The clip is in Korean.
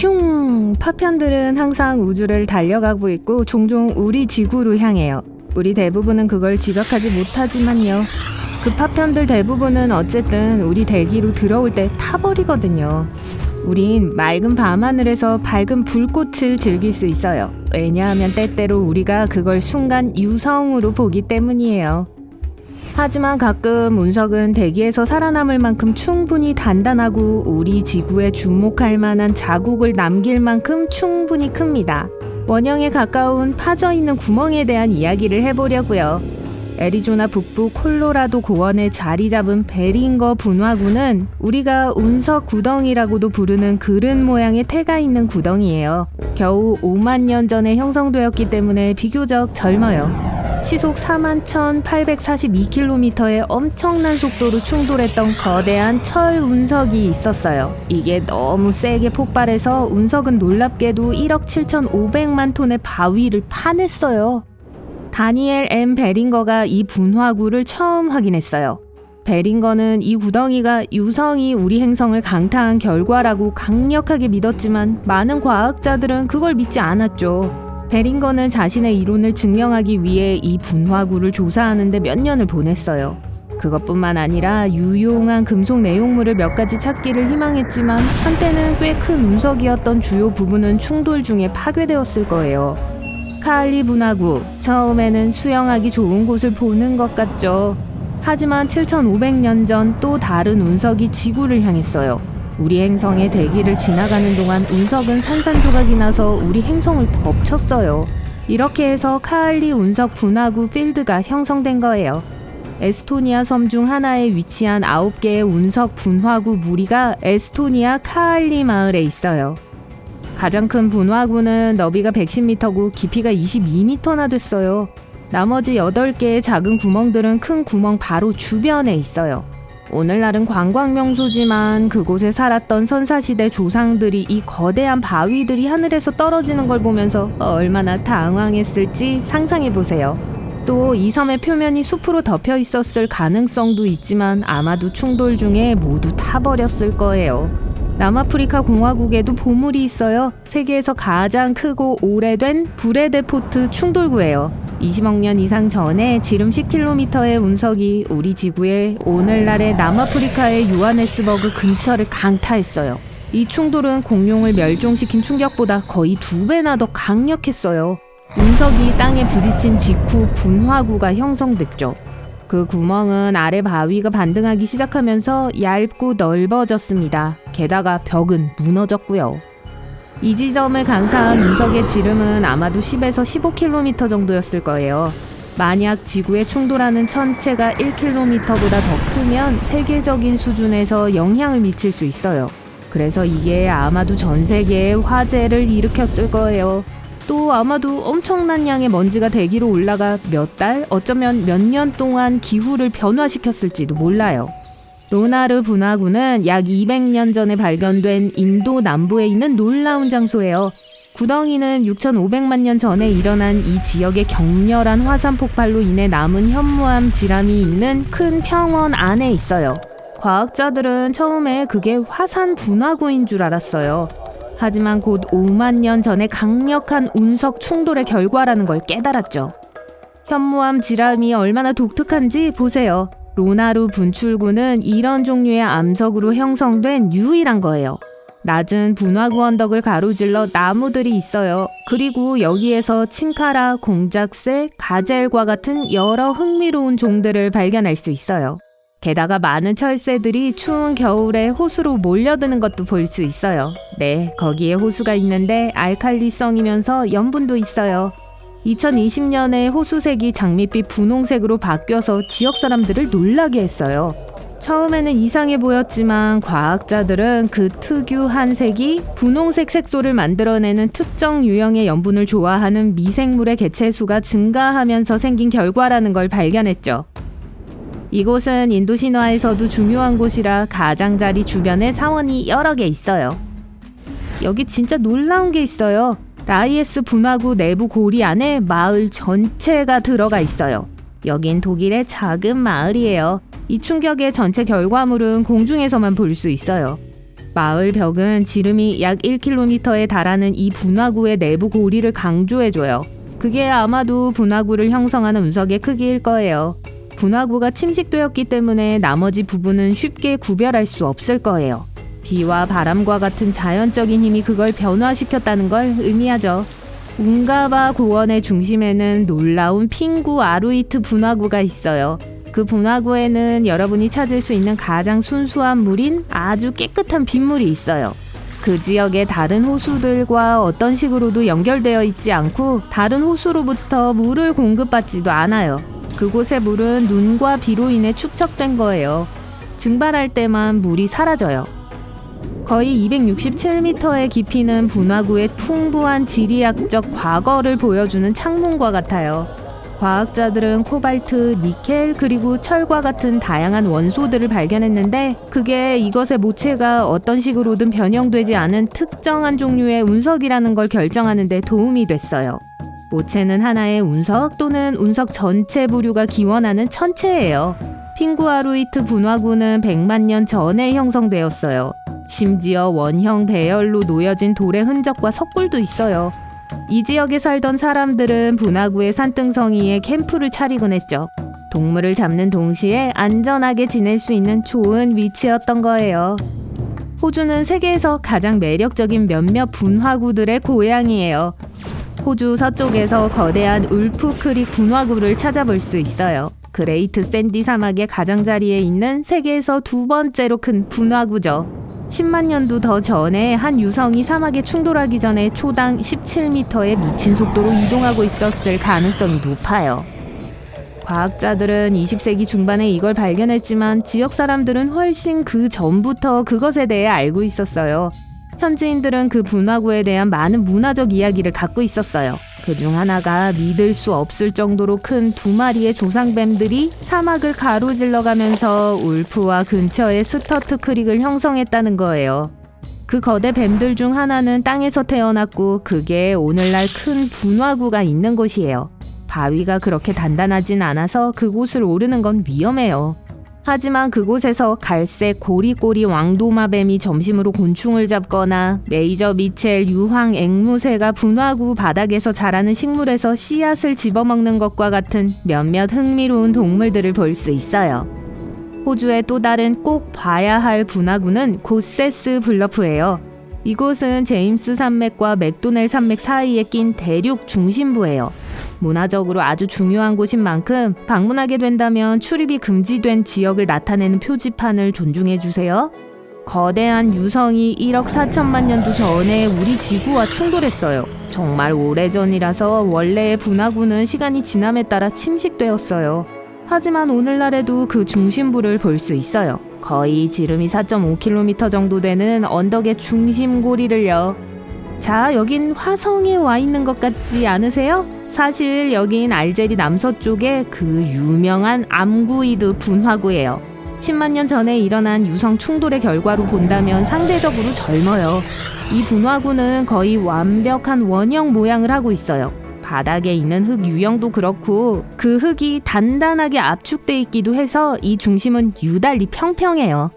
슝! 파편들은 항상 우주를 달려가고 있고 종종 우리 지구로 향해요. 우리 대부분은 그걸 지각하지 못하지만요. 그 파편들 대부분은 어쨌든 우리 대기로 들어올 때 타버리거든요. 우린 맑은 밤하늘에서 밝은 불꽃을 즐길 수 있어요. 왜냐하면 때때로 우리가 그걸 순간 유성으로 보기 때문이에요. 하지만 가끔 운석은 대기에서 살아남을 만큼 충분히 단단하고 우리 지구에 주목할 만한 자국을 남길 만큼 충분히 큽니다. 원형에 가까운 파져있는 구멍에 대한 이야기를 해보려고요. 애리조나 북부 콜로라도 고원에 자리 잡은 베링거 분화구는 우리가 운석 구덩이라고도 부르는 그릇 모양의 태가 있는 구덩이예요. 겨우 5만 년 전에 형성되었기 때문에 비교적 젊어요. 시속 41,842km의 엄청난 속도로 충돌했던 거대한 철 운석이 있었어요. 이게 너무 세게 폭발해서 운석은 놀랍게도 1억 7,500만 톤의 바위를 파냈어요. 다니엘 M. 베링거가 이 분화구를 처음 확인했어요. 베링거는 이 구덩이가 유성이 우리 행성을 강타한 결과라고 강력하게 믿었지만 많은 과학자들은 그걸 믿지 않았죠. 베링거는 자신의 이론을 증명하기 위해 이 분화구를 조사하는데 몇 년을 보냈어요. 그것뿐만 아니라 유용한 금속 내용물을 몇 가지 찾기를 희망했지만 한때는 꽤 큰 운석이었던 주요 부분은 충돌 중에 파괴되었을 거예요. 카알리 분화구, 처음에는 수영하기 좋은 곳을 보는 것 같죠. 하지만 7,500년 전 또 다른 운석이 지구를 향했어요. 우리 행성의 대기를 지나가는 동안 운석은 산산조각이 나서 우리 행성을 덮쳤어요. 이렇게 해서 카알리 운석 분화구 필드가 형성된 거예요. 에스토니아 섬 중 하나에 위치한 9개의 운석 분화구 무리가 에스토니아 카알리 마을에 있어요. 가장 큰 분화구는 너비가 110m고 깊이가 22m나 됐어요. 나머지 8개의 작은 구멍들은 큰 구멍 바로 주변에 있어요. 오늘날은 관광 명소지만 그곳에 살았던 선사시대 조상들이 이 거대한 바위들이 하늘에서 떨어지는 걸 보면서 얼마나 당황했을지 상상해보세요. 또 이 섬의 표면이 숲으로 덮여 있었을 가능성도 있지만 아마도 충돌 중에 모두 타버렸을 거예요. 남아프리카 공화국에도 보물이 있어요. 세계에서 가장 크고 오래된 브레데포트 충돌구예요. 20억 년 이상 전에 지름 10km의 운석이 우리 지구의 오늘날의 남아프리카의 요하네스버그 근처를 강타했어요. 이 충돌은 공룡을 멸종시킨 충격보다 거의 2배나 더 강력했어요. 운석이 땅에 부딪힌 직후 분화구가 형성됐죠. 그 구멍은 아래 바위가 반등하기 시작하면서 얇고 넓어졌습니다. 게다가 벽은 무너졌고요. 이 지점을 강타한 운석의 지름은 아마도 10에서 15km 정도였을 거예요. 만약 지구에 충돌하는 천체가 1km보다 더 크면 세계적인 수준에서 영향을 미칠 수 있어요. 그래서 이게 아마도 전 세계에 화재를 일으켰을 거예요. 또 아마도 엄청난 양의 먼지가 대기로 올라가 몇 달, 어쩌면 몇 년 동안 기후를 변화시켰을지도 몰라요. 로나르 분화구는 약 200년 전에 발견된 인도 남부에 있는 놀라운 장소예요. 구덩이는 6,500만 년 전에 일어난 이 지역의 격렬한 화산 폭발로 인해 남은 현무암 지람이 있는 큰 평원 안에 있어요. 과학자들은 처음에 그게 화산 분화구인 줄 알았어요. 하지만 곧 5만 년 전에 강력한 운석 충돌의 결과라는 걸 깨달았죠. 현무암 지람이 얼마나 독특한지 보세요. 로나루 분출구는 이런 종류의 암석으로 형성된 유일한 거예요. 낮은 분화구 언덕을 가로질러 나무들이 있어요. 그리고 여기에서 칭카라, 공작새, 가젤과 같은 여러 흥미로운 종들을 발견할 수 있어요. 게다가 많은 철새들이 추운 겨울에 호수로 몰려드는 것도 볼 수 있어요. 네, 거기에 호수가 있는데 알칼리성이면서 염분도 있어요. 2020년에 호수색이 장밋빛 분홍색으로 바뀌어서 지역 사람들을 놀라게 했어요. 처음에는 이상해 보였지만 과학자들은 그 특유한 색이 분홍색 색소를 만들어내는 특정 유형의 염분을 좋아하는 미생물의 개체수가 증가하면서 생긴 결과라는 걸 발견했죠. 이곳은 인도 신화에서도 중요한 곳이라 가장자리 주변에 사원이 여러 개 있어요. 여기 진짜 놀라운 게 있어요. 라이에스 분화구 내부 고리 안에 마을 전체가 들어가 있어요. 여긴 독일의 작은 마을이에요. 이 충격의 전체 결과물은 공중에서만 볼 수 있어요. 마을 벽은 지름이 약 1km에 달하는 이 분화구의 내부 고리를 강조해줘요. 그게 아마도 분화구를 형성하는 운석의 크기일 거예요. 분화구가 침식되었기 때문에 나머지 부분은 쉽게 구별할 수 없을 거예요. 비와 바람과 같은 자연적인 힘이 그걸 변화시켰다는 걸 의미하죠. 웅가바 고원의 중심에는 놀라운 핑구 아루이트 분화구가 있어요. 그 분화구에는 여러분이 찾을 수 있는 가장 순수한 물인 아주 깨끗한 빗물이 있어요. 그 지역의 다른 호수들과 어떤 식으로도 연결되어 있지 않고 다른 호수로부터 물을 공급받지도 않아요. 그곳의 물은 눈과 비로 인해 축적된 거예요. 증발할 때만 물이 사라져요. 거의 267m의 깊이는 분화구의 풍부한 지리학적 과거를 보여주는 창문과 같아요. 과학자들은 코발트, 니켈, 그리고 철과 같은 다양한 원소들을 발견했는데 그게 이것의 모체가 어떤 식으로든 변형되지 않은 특정한 종류의 운석이라는 걸 결정하는 데 도움이 됐어요. 모체는 하나의 운석 또는 운석 전체 부류가 기원하는 천체예요. 핑구아루이트 분화구는 100만 년 전에 형성되었어요. 심지어 원형 배열로 놓여진 돌의 흔적과 석굴도 있어요. 이 지역에 살던 사람들은 분화구의 산등성이에 캠프를 차리곤 했죠. 동물을 잡는 동시에 안전하게 지낼 수 있는 좋은 위치였던 거예요. 호주는 세계에서 가장 매력적인 몇몇 분화구들의 고향이에요. 호주 서쪽에서 거대한 울프 크릭 분화구를 찾아볼 수 있어요. 그레이트 샌디 사막의 가장자리에 있는 세계에서 두 번째로 큰 분화구죠. 10만 년도 더 전에 한 유성이 사막에 충돌하기 전에 초당 17m의 미친 속도로 이동하고 있었을 가능성이 높아요. 과학자들은 20세기 중반에 이걸 발견했지만 지역 사람들은 훨씬 그 전부터 그것에 대해 알고 있었어요. 현지인들은 그 분화구에 대한 많은 문화적 이야기를 갖고 있었어요. 그중 하나가 믿을 수 없을 정도로 큰 2마리의 조상뱀들이 사막을 가로질러가면서 울프와 근처의 스터트 크릭을 형성했다는 거예요. 그 거대 뱀들 중 하나는 땅에서 태어났고 그게 오늘날 큰 분화구가 있는 곳이에요. 바위가 그렇게 단단하진 않아서 그곳을 오르는 건 위험해요. 하지만 그곳에서 갈색 고리꼬리 왕도마뱀이 점심으로 곤충을 잡거나 메이저 미첼 유황 앵무새가 분화구 바닥에서 자라는 식물에서 씨앗을 집어먹는 것과 같은 몇몇 흥미로운 동물들을 볼 수 있어요. 호주의 또 다른 꼭 봐야 할 분화구는 고세스 블러프예요. 이곳은 제임스 산맥과 맥도넬 산맥 사이에 낀 대륙 중심부예요. 문화적으로 아주 중요한 곳인 만큼 방문하게 된다면 출입이 금지된 지역을 나타내는 표지판을 존중해주세요. 거대한 유성이 1억 4천만 년도 전에 우리 지구와 충돌했어요. 정말 오래전이라서 원래의 분화구는 시간이 지남에 따라 침식되었어요. 하지만 오늘날에도 그 중심부를 볼 수 있어요. 거의 지름이 4.5km 정도 되는 언덕의 중심고리를요. 자, 여긴 화성에 와 있는 것 같지 않으세요? 사실 여긴 알제리 남서쪽의 그 유명한 암구이드 분화구예요. 10만 년 전에 일어난 유성 충돌의 결과로 본다면 상대적으로 젊어요. 이 분화구는 거의 완벽한 원형 모양을 하고 있어요. 바닥에 있는 흙 유형도 그렇고 그 흙이 단단하게 압축돼 있기도 해서 이 중심은 유달리 평평해요.